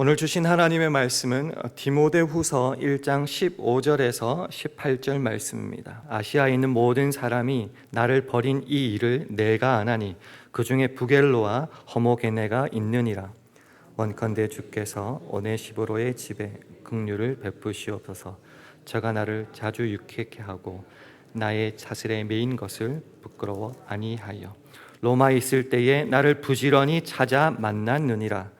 오늘 주신 하나님의 말씀은 디모데후서 1장 15절에서 18절 말씀입니다. 아시아에 있는 모든 사람이 나를 버린 이 일을 내가 아나니 그 중에 부겔로와 허모게네가 있느니라. 원컨대 주께서 오네시보로의 집에 긍휼을 베푸시옵소서. 저가 나를 자주 유쾌케 하고 나의 차슬에 매인 것을 부끄러워 아니하여 로마에 있을 때에 나를 부지런히 찾아 만났느니라.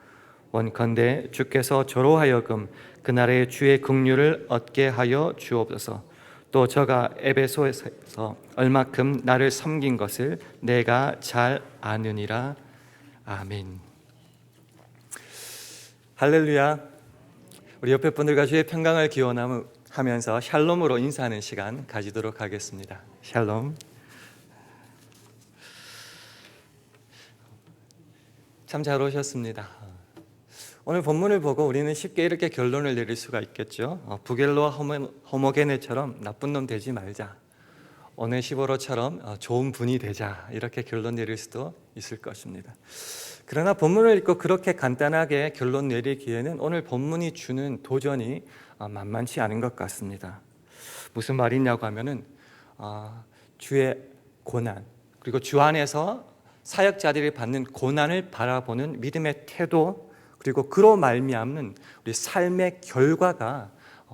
원컨대 주께서 저로 하여금 그날의 주의 긍휼을 얻게 하여 주옵소서. 또 저가 에베소에서 얼마큼 나를 섬긴 것을 내가 잘 아느니라. 아멘. 할렐루야. 우리 옆에 분들과 주의 평강을 기원하면서 샬롬으로 인사하는 시간 가지도록 하겠습니다. 샬롬. 참 잘 오셨습니다. 오늘 본문을 보고 우리는 쉽게 이렇게 결론을 내릴 수가 있겠죠. 부겔로와 허모게네처럼 나쁜 놈 되지 말자, 오네시보로처럼 좋은 분이 되자, 이렇게 결론 내릴 수도 있을 것입니다. 그러나 본문을 읽고 그렇게 간단하게 결론 내리기에는 오늘 본문이 주는 도전이 만만치 않은 것 같습니다. 무슨 말이냐고 하면은 주의 고난, 그리고 주 안에서 사역자들이 받는 고난을 바라보는 믿음의 태도, 그리고 그로 말미암는 우리 삶의 결과가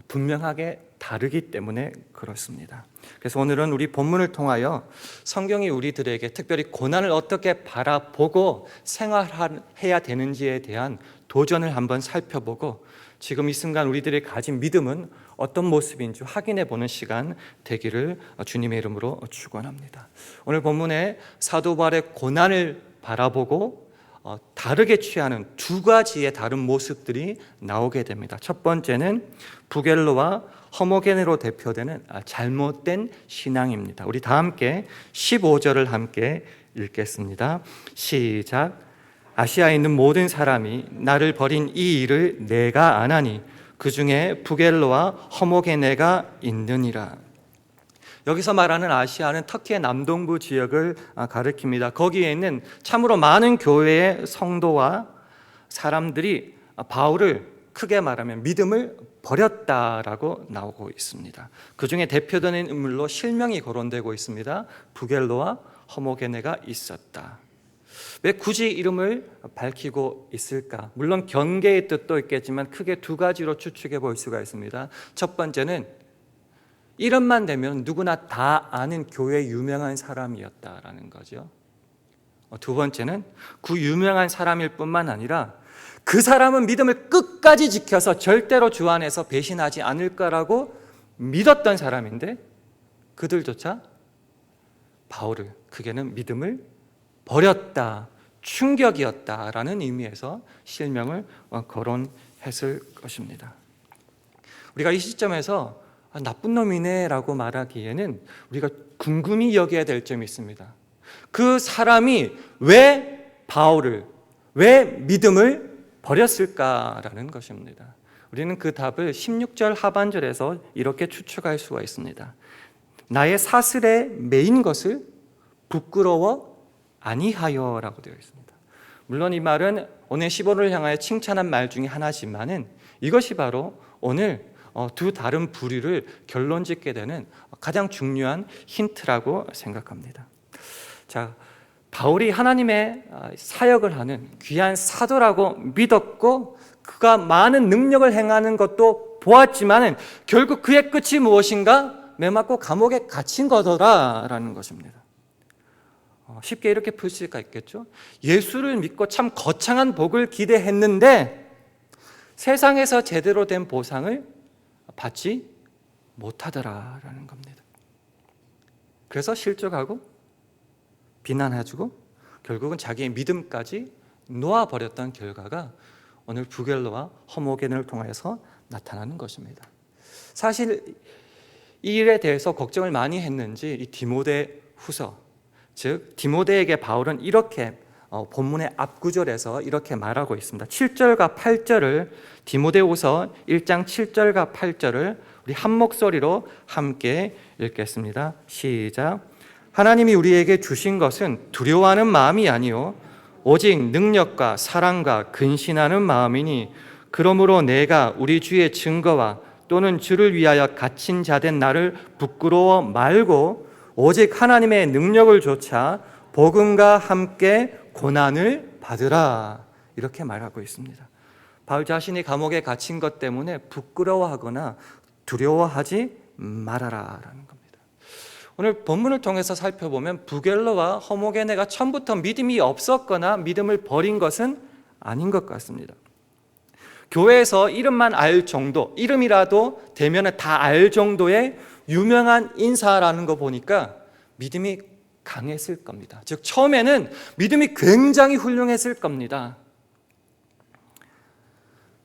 분명하게 다르기 때문에 그렇습니다. 그래서 오늘은 우리 본문을 통하여 성경이 우리들에게 특별히 고난을 어떻게 바라보고 생활해야 되는지에 대한 도전을 한번 살펴보고, 지금 이 순간 우리들이 가진 믿음은 어떤 모습인지 확인해 보는 시간 되기를 주님의 이름으로 축원합니다. 오늘 본문에 사도 바울의 고난을 바라보고 다르게 취하는 두 가지의 다른 모습들이 나오게 됩니다. 첫 번째는 부겔로와 허모게네로 대표되는 잘못된 신앙입니다. 우리 다 함께 15절을 함께 읽겠습니다. 시작. 아시아에 있는 모든 사람이 나를 버린 이 일을 내가 아나니 그 중에 부겔로와 허모게네가 있느니라. 여기서 말하는 아시아는 터키의 남동부 지역을 가리킵니다. 거기에 있는 참으로 많은 교회의 성도와 사람들이 바울을 크게 말하면 믿음을 버렸다라고 나오고 있습니다. 그 중에 대표되는 인물로 실명이 거론되고 있습니다. 부겔로와 허모게네가 있었다. 왜 굳이 이름을 밝히고 있을까? 물론 경계의 뜻도 있겠지만 크게 두 가지로 추측해 볼 수가 있습니다. 첫 번째는 이름만 되면 누구나 다 아는 교회 유명한 사람이었다라는 거죠. 두 번째는 그 유명한 사람일 뿐만 아니라 그 사람은 믿음을 끝까지 지켜서 절대로 주 안에서 배신하지 않을 거라고 믿었던 사람인데 그들조차 바울을, 그게는 믿음을 버렸다, 충격이었다라는 의미에서 실명을 거론했을 것입니다. 우리가 이 시점에서 나쁜 놈이네 라고 말하기에는 우리가 궁금히 여겨야 될 점이 있습니다. 그 사람이 왜 바울을, 왜 믿음을 버렸을까라는 것입니다. 우리는 그 답을 16절 하반절에서 이렇게 추측할 수가 있습니다. 나의 사슬에 매인 것을 부끄러워 아니하여 라고 되어 있습니다. 물론 이 말은 오네시보를 향하여 칭찬한 말 중에 하나지만은 이것이 바로 오늘 두 다른 부류를 결론짓게 되는 가장 중요한 힌트라고 생각합니다. 자, 바울이 하나님의 사역을 하는 귀한 사도라고 믿었고 그가 많은 능력을 행하는 것도 보았지만은 결국 그의 끝이 무엇인가? 매맞고 감옥에 갇힌 거더라라는 것입니다. 쉽게 이렇게 풀 수가 있겠죠. 예수를 믿고 참 거창한 복을 기대했는데 세상에서 제대로 된 보상을 받지 못하더라라는 겁니다. 그래서 실족하고 비난해주고 결국은 자기의 믿음까지 놓아버렸던 결과가 오늘 부겔로와 허모게네를 통해서 나타나는 것입니다. 사실 이 일에 대해서 걱정을 많이 했는지 이 디모데후서, 즉 디모데에게 바울은 이렇게 본문의 앞구절에서 이렇게 말하고 있습니다. 7절과 8절을, 디모데후서 1장 7절과 8절을 우리 한 목소리로 함께 읽겠습니다. 시작. 하나님이 우리에게 주신 것은 두려워하는 마음이 아니요 오직 능력과 사랑과 근신하는 마음이니 그러므로 내가 우리 주의 증거와 또는 주를 위하여 갇힌 자된 나를 부끄러워 말고 오직 하나님의 능력을 조차 복음과 함께 고난을 받으라, 이렇게 말하고 있습니다. 바울 자신이 감옥에 갇힌 것 때문에 부끄러워하거나 두려워하지 말아라라는 겁니다. 오늘 본문을 통해서 살펴보면 부겔로와 허모게네가 처음부터 믿음이 없었거나 믿음을 버린 것은 아닌 것 같습니다. 교회에서 이름만 알 정도, 이름이라도 되면 다 알 정도의 유명한 인사라는 거 보니까 믿음이 강했을 겁니다. 즉 처음에는 믿음이 굉장히 훌륭했을 겁니다.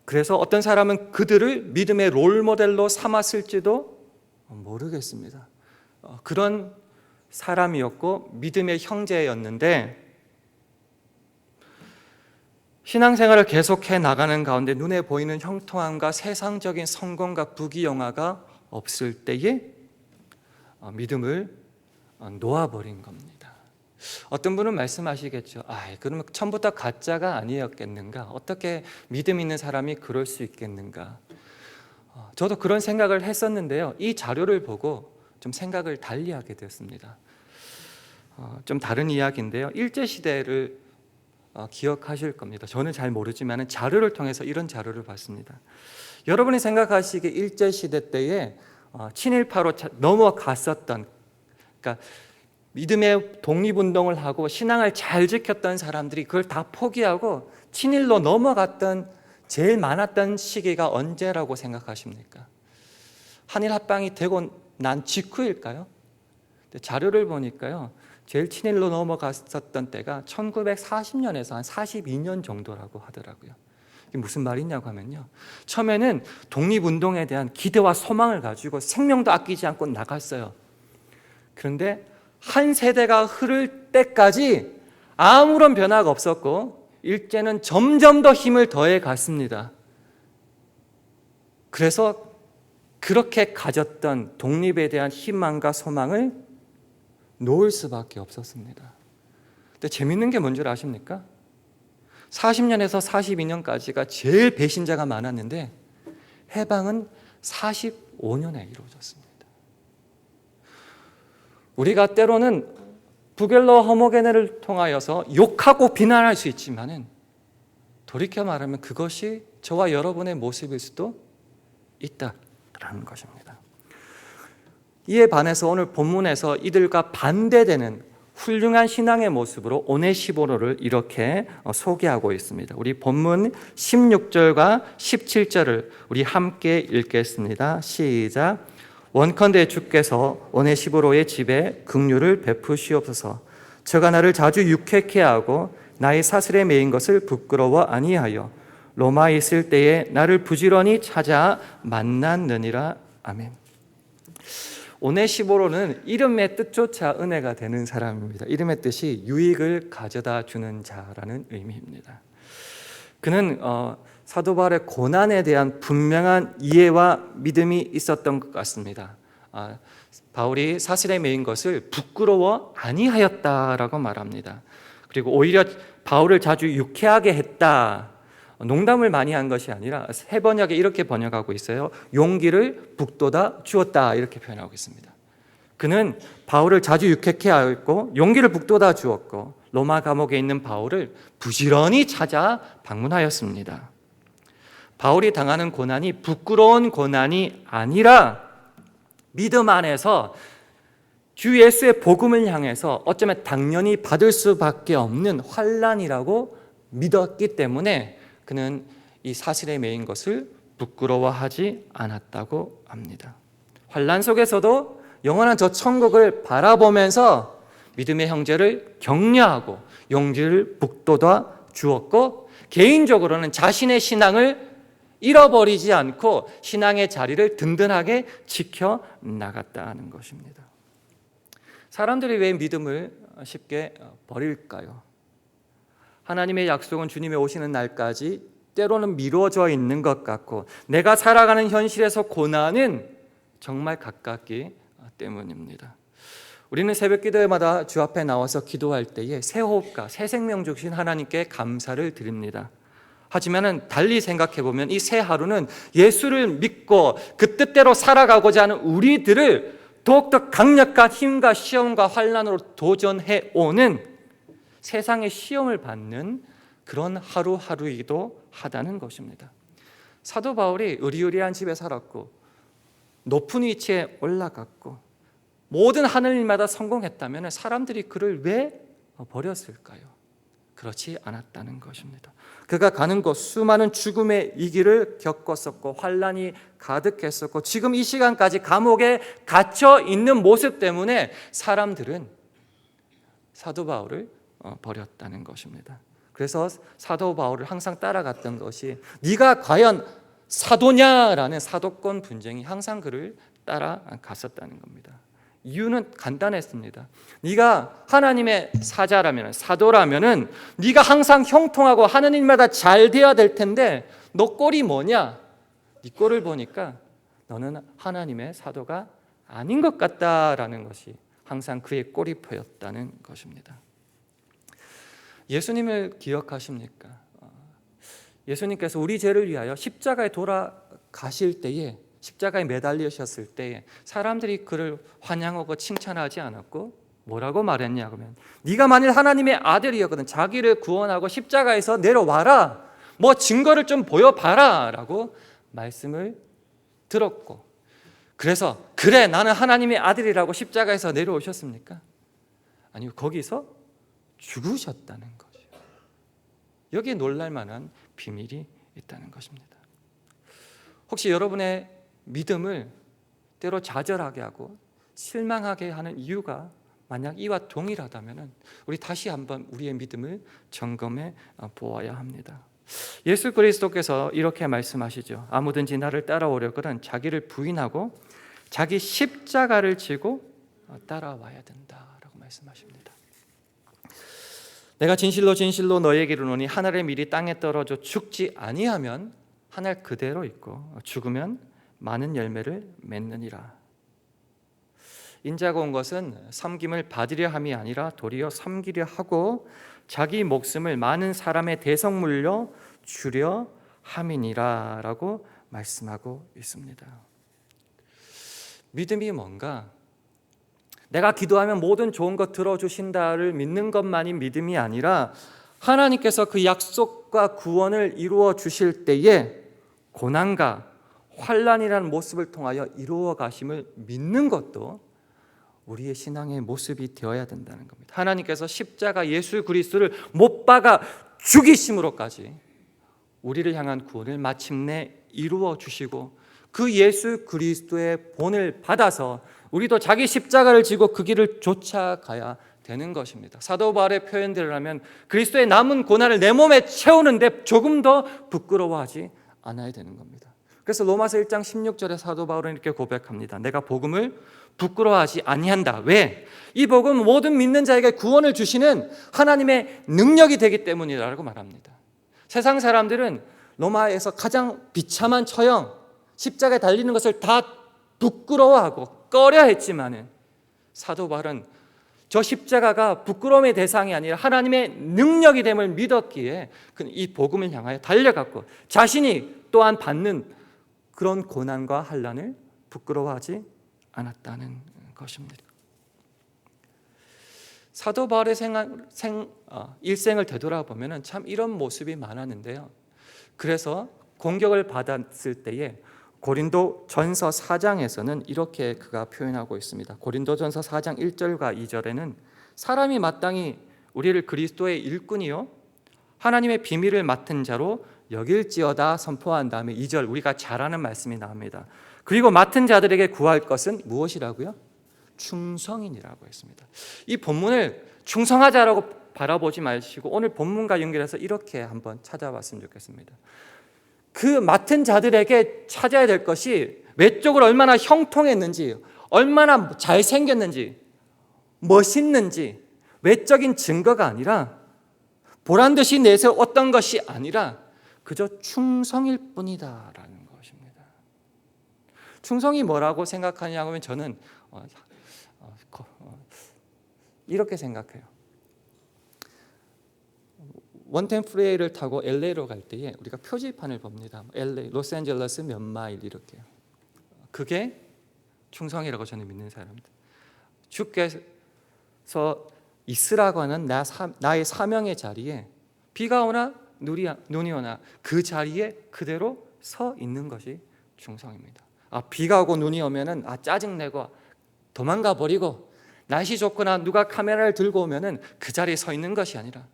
그래서 어떤 사람은 그들을 믿음의 롤모델로 삼았을지도 모르겠습니다. 그런 사람이었고 믿음의 형제였는데 신앙생활을 계속해 나가는 가운데 눈에 보이는 형통함과 세상적인 성공과 부귀영화가 없을 때에 믿음을 놓아버린 겁니다. 어떤 분은 말씀하시겠죠. 그러면 처음부터 가짜가 아니었겠는가? 어떻게 믿음 있는 사람이 그럴 수 있겠는가? 저도 그런 생각을 했었는데요. 이 자료를 보고 좀 생각을 달리하게 되었습니다. 좀 다른 이야기인데요. 일제시대를 기억하실 겁니다. 저는 잘 모르지만 자료를 통해서 이런 자료를 봤습니다. 여러분이 생각하시기에 일제시대 때에 친일파로 넘어갔었던, 그러니까 믿음의 독립운동을 하고 신앙을 잘 지켰던 사람들이 그걸 다 포기하고 친일로 넘어갔던 제일 많았던 시기가 언제라고 생각하십니까? 한일 합방이 되고 난 직후일까요? 자료를 보니까요, 제일 친일로 넘어갔었던 때가 1940년에서 한 42년 정도라고 하더라고요. 이게 무슨 말이냐고 하면요, 처음에는 독립운동에 대한 기대와 소망을 가지고 생명도 아끼지 않고 나갔어요. 그런데 한 세대가 흐를 때까지 아무런 변화가 없었고 일제는 점점 더 힘을 더해 갔습니다. 그래서 그렇게 가졌던 독립에 대한 희망과 소망을 놓을 수밖에 없었습니다. 근데 재밌는 게 뭔지 아십니까? 40년에서 42년까지가 제일 배신자가 많았는데 해방은 45년에 이루어졌습니다. 우리가 때로는 부겔로 허모게네를 통하여서 욕하고 비난할 수 있지만은 돌이켜 말하면 그것이 저와 여러분의 모습일 수도 있다라는 것입니다. 이에 반해서 오늘 본문에서 이들과 반대되는 훌륭한 신앙의 모습으로 오네시보로를 이렇게 소개하고 있습니다. 우리 본문 16절과 17절을 우리 함께 읽겠습니다. 시작. 원컨대 주께서 오네시보로의 집에 긍휼을 베푸시옵소서. 저가 나를 자주 유쾌케 하고 나의 사슬에 매인 것을 부끄러워 아니하여 로마에 있을 때에 나를 부지런히 찾아 만났느니라. 아멘. 오네시보로는 이름의 뜻조차 은혜가 되는 사람입니다. 이름의 뜻이 유익을 가져다 주는 자라는 의미입니다. 그는 사도 바울의 고난에 대한 분명한 이해와 믿음이 있었던 것 같습니다. 바울이 사슬에 매인 것을 부끄러워 아니하였다라고 말합니다. 그리고 오히려 바울을 자주 유쾌하게 했다. 농담을 많이 한 것이 아니라 새 번역에 이렇게 번역하고 있어요. 용기를 북돋아 주었다, 이렇게 표현하고 있습니다. 그는 바울을 자주 유쾌케 하였고 용기를 북돋아 주었고 로마 감옥에 있는 바울을 부지런히 찾아 방문하였습니다. 바울이 당하는 고난이 부끄러운 고난이 아니라 믿음 안에서 주 예수의 복음을 향해서 어쩌면 당연히 받을 수밖에 없는 환난이라고 믿었기 때문에 그는 이 사슬에 매인 것을 부끄러워하지 않았다고 합니다. 환난 속에서도 영원한 저 천국을 바라보면서 믿음의 형제를 격려하고 용기를 북돋아 주었고, 개인적으로는 자신의 신앙을 잃어버리지 않고 신앙의 자리를 든든하게 지켜 나갔다는 것입니다. 사람들이 왜 믿음을 쉽게 버릴까요? 하나님의 약속은 주님의 오시는 날까지 때로는 미뤄져 있는 것 같고 내가 살아가는 현실에서 고난은 정말 가깝기 때문입니다. 우리는 새벽 기도회마다 주 앞에 나와서 기도할 때에 새 호흡과 새 생명 주신 하나님께 감사를 드립니다. 하지만 달리 생각해 보면 이 새 하루는 예수를 믿고 그 뜻대로 살아가고자 하는 우리들을 더욱더 강력한 힘과 시험과 환난으로 도전해 오는 세상의 시험을 받는 그런 하루하루이기도 하다는 것입니다. 사도 바울이 의리의리한 집에 살았고 높은 위치에 올라갔고 모든 하늘 일마다 성공했다면 사람들이 그를 왜 버렸을까요? 그렇지 않았다는 것입니다. 그가 가는 곳 수많은 죽음의 위기를 겪었었고 환난이 가득했었고 지금 이 시간까지 감옥에 갇혀 있는 모습 때문에 사람들은 사도 바울을 버렸다는 것입니다. 그래서 사도 바울을 항상 따라갔던 것이 네가 과연 사도냐라는 사도권 분쟁이 항상 그를 따라갔었다는 겁니다. 이유는 간단했습니다. 네가 하나님의 사자라면 사도라면은 네가 항상 형통하고 하는 일마다 잘 돼야 될 텐데 너 꼴이 뭐냐? 네 꼴을 보니까 너는 하나님의 사도가 아닌 것 같다라는 것이 항상 그의 꼬리표였다는 것입니다. 예수님을 기억하십니까? 예수님께서 우리 죄를 위하여 십자가에 돌아가실 때에 십자가에 매달리셨을 때에 사람들이 그를 환영하고 칭찬하지 않았고 뭐라고 말했냐 그러면 네가 만일 하나님의 아들이었거든 자기를 구원하고 십자가에서 내려와라 뭐 증거를 좀 보여봐라 라고 말씀을 들었고 그래서 그래 나는 하나님의 아들이라고 십자가에서 내려오셨습니까? 아니요 거기서 죽으셨다는 거죠. 여기에 놀랄만한 비밀이 있다는 것입니다. 혹시 여러분의 믿음을 때로 좌절하게 하고 실망하게 하는 이유가 만약 이와 동일하다면 우리 다시 한번 우리의 믿음을 점검해 보아야 합니다. 예수 그리스도께서 이렇게 말씀하시죠. 아무든지 나를 따라오려거든 자기를 부인하고 자기 십자가를 지고 따라와야 된다라고 말씀하십니다. 내가 진실로 진실로 너에게 이르노니 하늘의 밀이 땅에 떨어져 죽지 아니하면 하늘 그대로 있고 죽으면 많은 열매를 맺느니라. 인자가 온 것은 섬김을 받으려 함이 아니라 도리어 섬기려 하고 자기 목숨을 많은 사람의 대성물로 주려 함이니라 라고 말씀하고 있습니다. 믿음이 뭔가? 내가 기도하면 모든 좋은 것 들어주신다를 믿는 것만이 믿음이 아니라 하나님께서 그 약속과 구원을 이루어 주실 때에 고난과 환난이라는 모습을 통하여 이루어 가심을 믿는 것도 우리의 신앙의 모습이 되어야 된다는 겁니다. 하나님께서 십자가 예수 그리스도를 못 박아 죽이심으로까지 우리를 향한 구원을 마침내 이루어 주시고 그 예수 그리스도의 본을 받아서 우리도 자기 십자가를 지고 그 길을 쫓아가야 되는 것입니다. 사도 바울의 표현대로 하면 그리스도의 남은 고난을 내 몸에 채우는데 조금 더 부끄러워하지 않아야 되는 겁니다. 그래서 로마서 1장 16절에 사도 바울은 이렇게 고백합니다. 내가 복음을 부끄러워하지 아니한다. 왜? 이 복음은 모든 믿는 자에게 구원을 주시는 하나님의 능력이 되기 때문이라고 말합니다. 세상 사람들은 로마에서 가장 비참한 처형, 십자가에 달리는 것을 다 부끄러워하고 꺼려했지만은 사도 바울은 저 십자가가 부끄러움의 대상이 아니라 하나님의 능력이 됨을 믿었기에 이 복음을 향하여 달려갔고 자신이 또한 받는 그런 고난과 환난을 부끄러워하지 않았다는 것입니다. 사도 바울의 일생을 되돌아보면 참 이런 모습이 많았는데요. 그래서 공격을 받았을 때에 고린도 전서 4장에서는 이렇게 그가 표현하고 있습니다. 고린도 전서 4장 1절과 2절에는 사람이 마땅히 우리를 그리스도의 일꾼이요 하나님의 비밀을 맡은 자로 여길지어다 선포한 다음에 2절 우리가 잘 아는 말씀이 나옵니다. 그리고 맡은 자들에게 구할 것은 무엇이라고요? 충성이니라고 했습니다. 이 본문을 충성하자라고 바라보지 마시고 오늘 본문과 연결해서 이렇게 한번 찾아봤으면 좋겠습니다. 그 맡은 자들에게 찾아야 될 것이 외적으로 얼마나 형통했는지, 얼마나 잘생겼는지, 멋있는지 외적인 증거가 아니라 보란듯이 내세웠던 것이 아니라 그저 충성일 뿐이다라는 것입니다. 충성이 뭐라고 생각하냐고 하면 저는 이렇게 생각해요. 원텐 프레이를 타고 LA로 갈 때에 우리가 표지판을 봅니다. LA, 로스앤젤레스 몇 마일 이렇게. 그게 충성이라고 저는 믿는 사람입니다. 주께서 있으라고 하는 나의 사명의 자리에 비가 오나 눈이 오나 그 자리에 그대로 서 있는 것이 충성입니다. 비가 오고 눈이 오면은 짜증내고 도망가 버리고, 날씨 좋거나 누가 카메라를 들고 오면은 그 자리에 서 있는 것이 아니라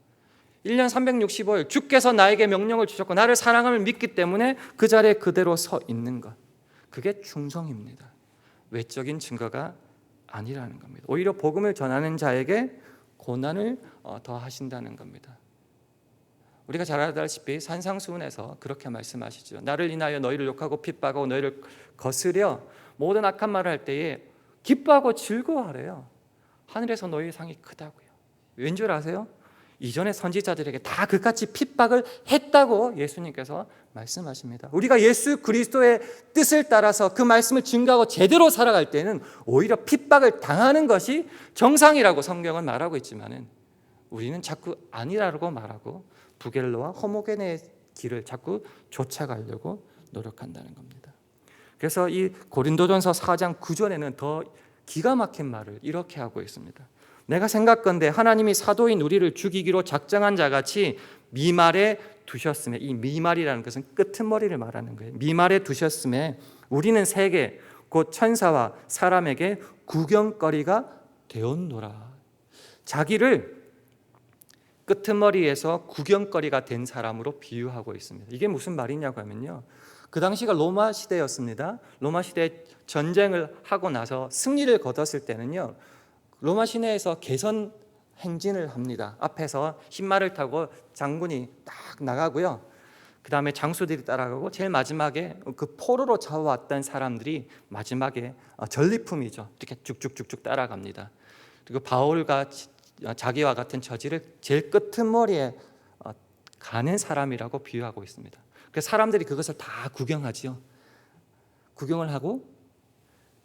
1년 365일 주께서 나에게 명령을 주셨고 나를 사랑함을 믿기 때문에 그 자리에 그대로 서 있는 것, 그게 충성입니다. 외적인 증거가 아니라는 겁니다. 오히려 복음을 전하는 자에게 고난을 더하신다는 겁니다. 우리가 잘 알다시피 산상수훈에서 그렇게 말씀하시죠. 나를 인하여 너희를 욕하고 핍박하고 너희를 거스려 모든 악한 말을 할 때에 기뻐하고 즐거워하래요. 하늘에서 너희의 상이 크다고요. 왠 줄 아세요? 이전의 선지자들에게 다 그같이 핍박을 했다고 예수님께서 말씀하십니다. 우리가 예수 그리스도의 뜻을 따라서 그 말씀을 증거하고 제대로 살아갈 때는 오히려 핍박을 당하는 것이 정상이라고 성경은 말하고 있지만은 우리는 자꾸 아니라고 말하고 부겔로와 허모게네의 길을 자꾸 쫓아가려고 노력한다는 겁니다. 그래서 이 고린도전서 4장 9절에는 더 기가 막힌 말을 이렇게 하고 있습니다. 내가 생각건대 하나님이 사도인 우리를 죽이기로 작정한 자같이 미말에 두셨음에, 이 미말이라는 것은 끄트머리를 말하는 거예요. 미말에 두셨음에 우리는 세계 곧 천사와 사람에게 구경거리가 되었노라. 자기를 끄트머리에서 구경거리가 된 사람으로 비유하고 있습니다. 이게 무슨 말이냐고 하면요, 그 당시가 로마 시대였습니다. 로마 시대에 전쟁을 하고 나서 승리를 거뒀을 때는요, 로마 시내에서 개선 행진을 합니다. 앞에서 흰말을 타고 장군이 딱 나가고요, 그 다음에 장수들이 따라가고 제일 마지막에 그 포로로 잡아왔던 사람들이 마지막에 전리품이죠, 이렇게 쭉쭉쭉쭉 따라갑니다. 그리고 바울과 자기와 같은 처지를 제일 끄트머리에 가는 사람이라고 비유하고 있습니다. 그래서 사람들이 그것을 다 구경하지요. 구경을 하고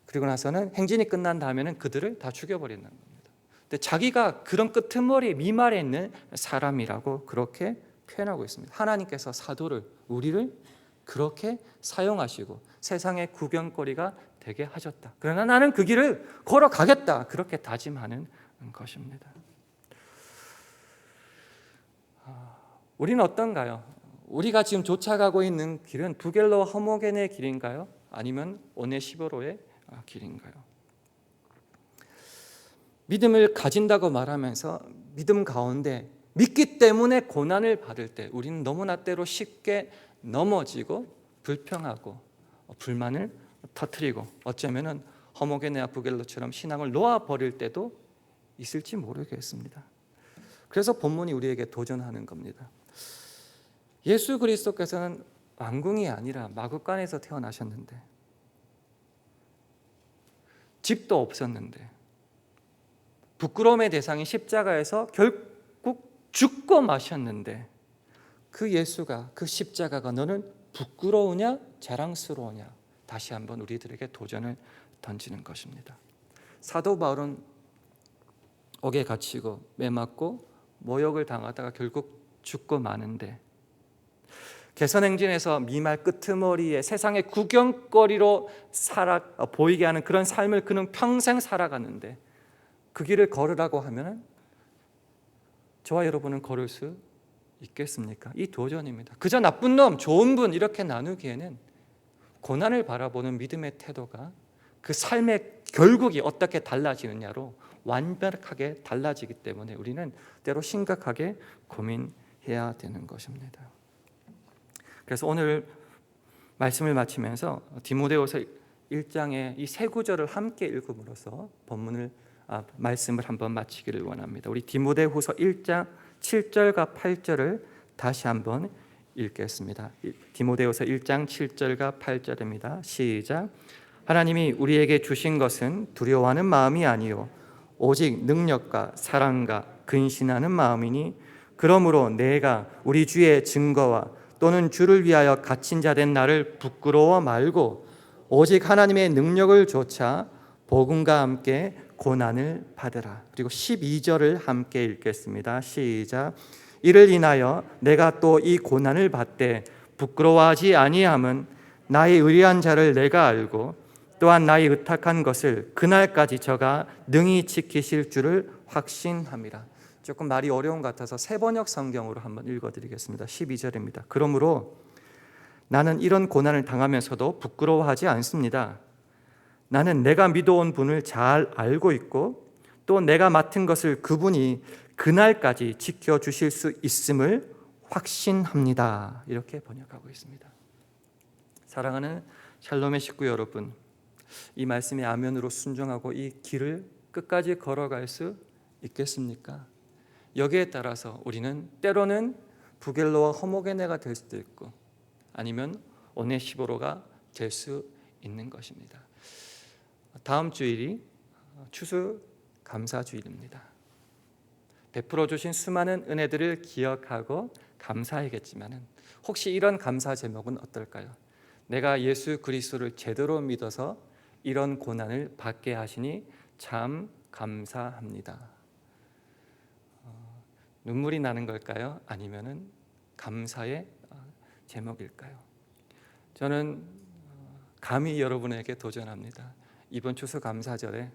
그리고 나서는 행진이 끝난 다음에는 그들을 다 죽여버리는 겁니다. 근데 자기가 그런 끄트머리 미말에 있는 사람이라고 그렇게 표현하고 있습니다. 하나님께서 사도를, 우리를 그렇게 사용하시고 세상의 구경거리가 되게 하셨다. 그러나 나는 그 길을 걸어가겠다, 그렇게 다짐하는 것입니다. 우리는 어떤가요? 우리가 지금 쫓아가고 있는 길은 부겔로와 허모게네의 길인가요? 아니면 오네시보로의 길인가요? 믿음을 가진다고 말하면서 믿음 가운데 믿기 때문에 고난을 받을 때 우리는 너무나 때로 쉽게 넘어지고 불평하고 불만을 터뜨리고 어쩌면은 허모게네와 부겔로처럼 신앙을 놓아버릴 때도 있을지 모르겠습니다. 그래서 본문이 우리에게 도전하는 겁니다. 예수 그리스도께서는 왕궁이 아니라 마구간에서 태어나셨는데, 집도 없었는데, 부끄러움의 대상인 십자가에서 결국 죽고 마셨는데, 그 예수가, 그 십자가가 너는 부끄러우냐 자랑스러우냐, 다시 한번 우리들에게 도전을 던지는 것입니다. 사도 바울은 옥에 갇히고 매맞고 모욕을 당하다가 결국 죽고 마는데, 개선행진에서 미말 끄트머리에 세상의 구경거리로 보이게 하는 그런 삶을 그는 평생 살아갔는데, 그 길을 걸으라고 하면 저와 여러분은 걸을 수 있겠습니까? 이 도전입니다. 그저 나쁜 놈, 좋은 분 이렇게 나누기에는 고난을 바라보는 믿음의 태도가 그 삶의 결국이 어떻게 달라지느냐로 완벽하게 달라지기 때문에 우리는 때로 심각하게 고민해야 되는 것입니다. 그래서 오늘 말씀을 마치면서 디모데후서 1장의 이 세 구절을 함께 읽음으로써 말씀을 한번 마치기를 원합니다. 우리 디모데후서 1장 7절과 8절을 다시 한번 읽겠습니다. 디모데후서 1장 7절과 8절입니다. 시작. 하나님이 우리에게 주신 것은 두려워하는 마음이 아니요 오직 능력과 사랑과 근신하는 마음이니, 그러므로 내가 우리 주의 증거와 또는 주를 위하여 갇힌 자 된 나를 부끄러워 말고 오직 하나님의 능력을 조차 복음과 함께 고난을 받으라. 그리고 12절을 함께 읽겠습니다. 시작. 이를 인하여 내가 또 이 고난을 받되 부끄러워하지 아니함은 나의 의리한 자를 내가 알고 또한 나의 의탁한 것을 그날까지 저가 능히 지키실 줄을 확신함이라. 조금 말이 어려운 것 같아서 새번역 성경으로 한번 읽어드리겠습니다. 12절입니다. 그러므로 나는 이런 고난을 당하면서도 부끄러워하지 않습니다. 나는 내가 믿어온 분을 잘 알고 있고 또 내가 맡은 것을 그분이 그날까지 지켜주실 수 있음을 확신합니다. 이렇게 번역하고 있습니다. 사랑하는 샬롬의 식구 여러분, 이 말씀에 아멘으로 순종하고 이 길을 끝까지 걸어갈 수 있겠습니까? 여기에 따라서 우리는 때로는 부겔로와 허모게네가 될 수도 있고 아니면 오네시보로가 될 수 있는 것입니다. 다음 주일이 추수감사주일입니다. 베풀어 주신 수많은 은혜들을 기억하고 감사하겠지만 혹시 이런 감사 제목은 어떨까요? 내가 예수 그리스도를 제대로 믿어서 이런 고난을 받게 하시니 참 감사합니다. 눈물이 나는 걸까요? 아니면은 감사의 제목일까요? 저는 감히 여러분에게 도전합니다. 이번 추수감사절에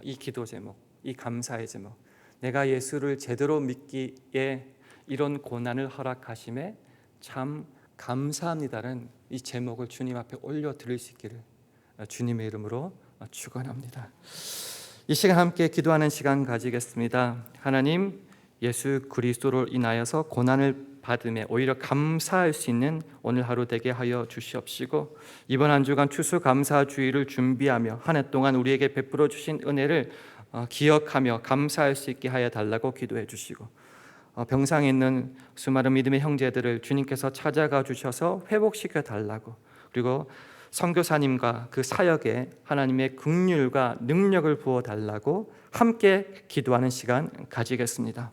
이 기도 제목, 이 감사의 제목, 내가 예수를 제대로 믿기에 이런 고난을 허락하심에 참 감사합니다는 이 제목을 주님 앞에 올려드릴 수 있기를 주님의 이름으로 축원합니다. 이 시간 함께 기도하는 시간 가지겠습니다. 하나님, 예수 그리스도로 인하여서 고난을 받음에 오히려 감사할 수 있는 오늘 하루 되게 하여 주시옵시고, 이번 한 주간 추수감사주의를 준비하며 한 해 동안 우리에게 베풀어 주신 은혜를 기억하며 감사할 수 있게 하여 달라고 기도해 주시고, 병상에 있는 수많은 믿음의 형제들을 주님께서 찾아가 주셔서 회복시켜 달라고, 그리고 선교사님과 그 사역에 하나님의 긍휼과 능력을 부어 달라고 함께 기도하는 시간 가지겠습니다.